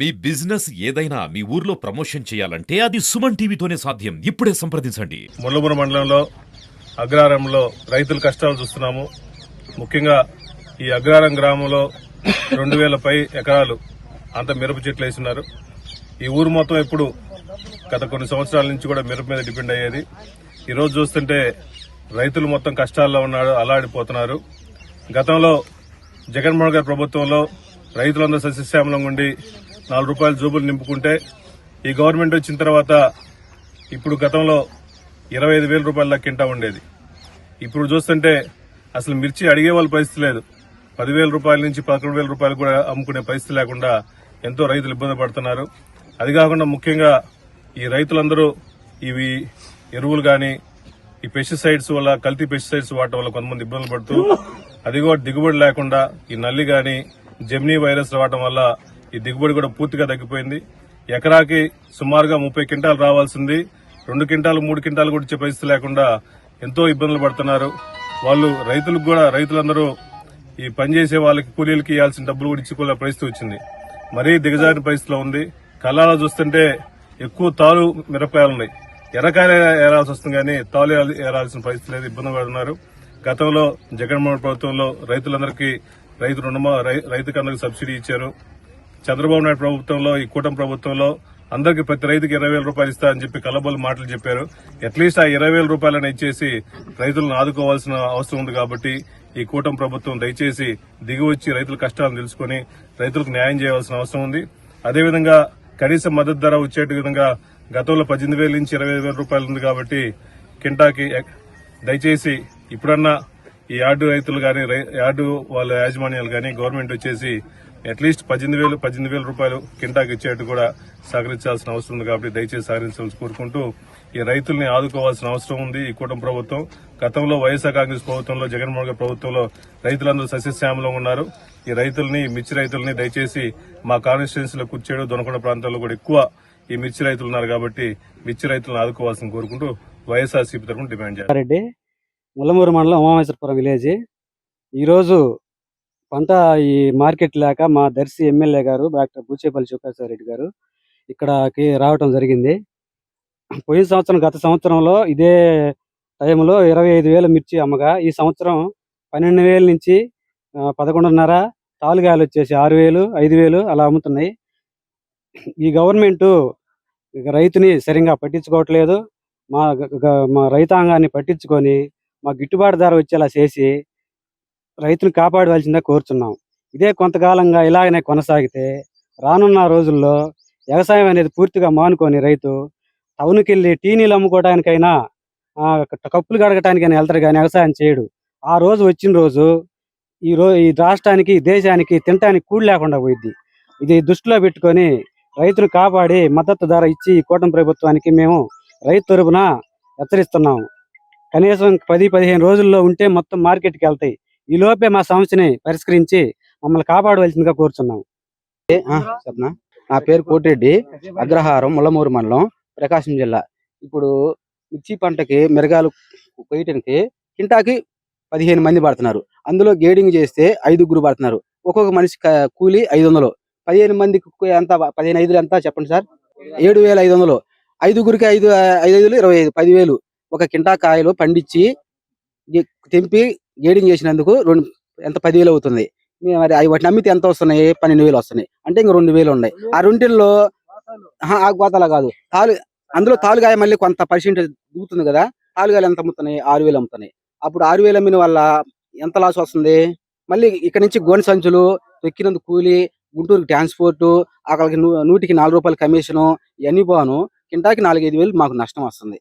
మీ business ఏదైనా మీ ఊర్లో promotion చేయాలంటే అది సుమన్ టీవీతోనే సాధ్యం. ఇప్పుడే సంప్రదించండి. ముల్లమూరు మండలంలో అగ్రారంలో రైతుల కష్టాలు చూస్తున్నాము. ముఖ్యంగా ఈ అగ్రారం గ్రామంలో 2000 పై ఎకరాలు అంత మిరప చెట్లు వేస్తున్నారు. ఈ ఊరు మొత్తం ఎప్పుడు గత కొన్ని సంవత్సరాల నుంచి కూడా మిరప మీద డిపెండ్ అయ్యేది. ఈ రోజు చూస్తుంటే రైతులు మొత్తం కష్టాల్లో ఉన్నారు, అల్లాడిపోతున్నారు. గతంలో జగన్మోహన్ గారి ప్రభుత్వంలో రైతులందరూ సస్యశ్యామలంగా ఉండి ₹4 జూబులు నింపుకుంటే ఈ గవర్నమెంట్ వచ్చిన తర్వాత ఇప్పుడు గతంలో 25,000 రూపాయల కింటా ఉండేది. ఇప్పుడు చూస్తుంటే అసలు మిర్చి అడిగే వాళ్ళ పరిస్థితి లేదు. 10,000 రూపాయల నుంచి 11,000 రూపాయలు కూడా అమ్ముకునే పరిస్థితి లేకుండా ఎంతో రైతులు ఇబ్బంది పడుతున్నారు. అది కాకుండా ముఖ్యంగా ఈ రైతులందరూ ఇవి ఎరువులు గాని ఈ పెస్టిసైడ్స్ వల్ల కల్తీ పెస్టిసైడ్స్ వాడటం వల్ల కొంతమంది ఇబ్బందులు పడుతూ అది కూడా దిగుబడి లేకుండా ఈ నల్లి గాని జెమినీ వైరస్ రావడం వల్ల ఈ దిగుబడి కూడా పూర్తిగా తగ్గిపోయింది. ఎకరాకి సుమారుగా 30 క్వింటాలు రావాల్సింది 2 క్వింటాలు 3 క్వింటాలు కూడా ఇచ్చే పరిస్థితి లేకుండా ఎంతో ఇబ్బందులు పడుతున్నారు. వాళ్ళు రైతులందరూ ఈ పనిచేసే వాళ్ళకి కూలీలకి ఇవ్వాల్సిన డబ్బులు కూడా ఇచ్చుకోలే పరిస్థితి వచ్చింది. మరీ దిగజారిన పరిస్థితిలో ఉంది. కళ్ళాలో చూస్తుంటే ఎక్కువ తాలు మిరపకాయలున్నాయి. ఎర్రకాయలు ఏరాల్సి వస్తుంది కానీ తాలు ఏరాల్సిన పరిస్థితి లేదు, ఇబ్బంది పడుతున్నారు. గతంలో జగన్మోహన్ ప్రభుత్వంలో రైతులందరికీ రైతుకి అందరికి సబ్సిడీ ఇచ్చారు. చంద్రబాబు నాయుడు ప్రభుత్వంలో ఈ కూటమి ప్రభుత్వంలో అందరికి ప్రతి రైతుకి 20,000 రూపాయలు ఇస్తా అని చెప్పి కల్లబొల్లి మాటలు చెప్పారు. అట్లీస్ట్ ఆ 20,000 రూపాయలను ఇచ్చేసి రైతులను ఆదుకోవాల్సిన అవసరం ఉంది. కాబట్టి ఈ కూటమి ప్రభుత్వం దయచేసి దిగివచ్చి రైతుల కష్టాలను తెలుసుకుని రైతులకు న్యాయం చేయవలసిన అవసరం ఉంది. అదేవిధంగా కనీస మద్దతు ధర వచ్చే విధంగా గతంలో 18,000 నుంచి 25,000 రూపాయలు ఉంది. కాబట్టి కింటాకి దయచేసి ఇప్పుడన్నా ఈ యార్డు రైతులు గాని యార్డు వాళ్ళ యాజమాన్యాలు గాని గవర్నమెంట్ వచ్చేసి అట్లీస్ట్ 18,000 రూపాయలు కింటాకి ఇచ్చేట్టు కూడా సహకరించాల్సిన అవసరం ఉంది. కాబట్టి దయచేసి సహకరించాలని కోరుకుంటూ ఈ రైతుల్ని ఆదుకోవాల్సిన అవసరం ఉంది. ఈ కూటమి ప్రభుత్వం గతంలో వైఎస్ఆర్ కాంగ్రెస్ ప్రభుత్వంలో జగన్మోహన్ గారి ప్రభుత్వంలో రైతులందరూ సస్యశ్యామలంగా ఉన్నారు. ఈ మిర్చి రైతుల్ని దయచేసి మా కాన్స్టిట్యున్సీలో కూర్చేడు దొనకొండ ప్రాంతాల్లో కూడా ఎక్కువ ఈ మిర్చి రైతులు ఉన్నారు. కాబట్టి మిర్చి రైతులను ఆదుకోవాల్సిన కోరుకుంటూ వైఎస్ఆర్సీపీ తరఫున డిమాండ్ చేస్తారు. ముల్లమూరు మండలం ఉమామేశ్వరపురం విలేజ్. ఈరోజు పంట ఈ మార్కెట్ లేక మా దర్శి ఎమ్మెల్యే గారు డాక్టర్ బూచేపల్లి శివప్రసాద్ రెడ్డి గారు ఇక్కడకి రావటం జరిగింది. గత సంవత్సరంలో ఇదే టైంలో 25,000 మిర్చి అమ్మగా ఈ సంవత్సరం 12,000 నుంచి 11,500, తాలుగాయలు వచ్చేసి 6,000, 5,000 అలా అమ్ముతున్నాయి. ఈ గవర్నమెంట్ రైతుని సరిగా పట్టించుకోవట్లేదు. మా రైతాంగాన్ని పట్టించుకొని మా గిట్టుబాటు ధర వచ్చేలా చేసి రైతును కాపాడవలసిందే కోరుచున్నాం. ఇదే కొంతకాలంగా ఇలాగనే కొనసాగితే రానున్న రోజుల్లో వ్యవసాయం అనేది పూర్తిగా మానుకొని రైతు టౌన్కి వెళ్ళి టీనీలు అమ్ముకోవడానికైనా కప్పులు కడగటానికైనా వెళ్తారు కానీ వ్యవసాయం చేయడు. ఆ రోజు వచ్చిన రోజు ఈ రాష్ట్రానికి దేశానికి తినటానికి కూడి లేకుండా పోయింది. ఇది దృష్టిలో పెట్టుకొని రైతును కాపాడి మద్దతు ధర ఇచ్చి కూటమి ప్రభుత్వానికి మేము రైతు తరపున హెచ్చరిస్తున్నాము. కనీసం 10-15 రోజుల్లో ఉంటే మొత్తం మార్కెట్కి వెళ్తాయి. ఈ లోపే మా సమస్యని పరిష్కరించి మమ్మల్ని కాపాడవలసిందిగా కోరుచున్నాము. నా పేరు కోటిరెడ్డి, అగ్రహారం, ముల్లమూరు మండలం, ప్రకాశం జిల్లా. ఇప్పుడు మిర్చి పంటకి మిరగాలు కొయ్యటానికి కింటాకి 15 మంది పడుతున్నారు. అందులో గేడింగ్ చేస్తే 5 పడుతున్నారు. ఒక్కొక్క మనిషి కూలి 500. 15 మందికి ఎంత? 15,500 ఎంత చెప్పండి సార్? 7,500. 5కి 5,500 25, 10,000. ఒక కింటా కాయలు పండించి తెంపి గేడింగ్ చేసినందుకు ఎంత 10,000 అవుతుంది. మరి వాటిని అమ్మితే ఎంత వస్తున్నాయి? 12,000 వస్తున్నాయి. అంటే ఇంక 2,000 ఉన్నాయి. ఆ రెంటిల్లో గోతాలా కాదు అందులో తాలుగాయ మళ్ళీ కొంత పర్సెంటేజ్ దిగుతుంది కదా. తాలుగాయలు ఎంత అమ్ముతున్నాయి? 6,000 అమ్ముతున్నాయి. అప్పుడు 6,000 అమ్మిన వల్ల ఎంత లాస్ వస్తుంది? మళ్ళీ ఇక్కడ నుంచి గోనె సంచులు తొక్కినందుకు కూలి, గుంటూరుకి ట్రాన్స్పోర్టు, అక్కడికి 100కి ₹4 కమిషను, ఇవన్నీ పోను కింటాకి 4-5 వేలు మాకు నష్టం వస్తుంది.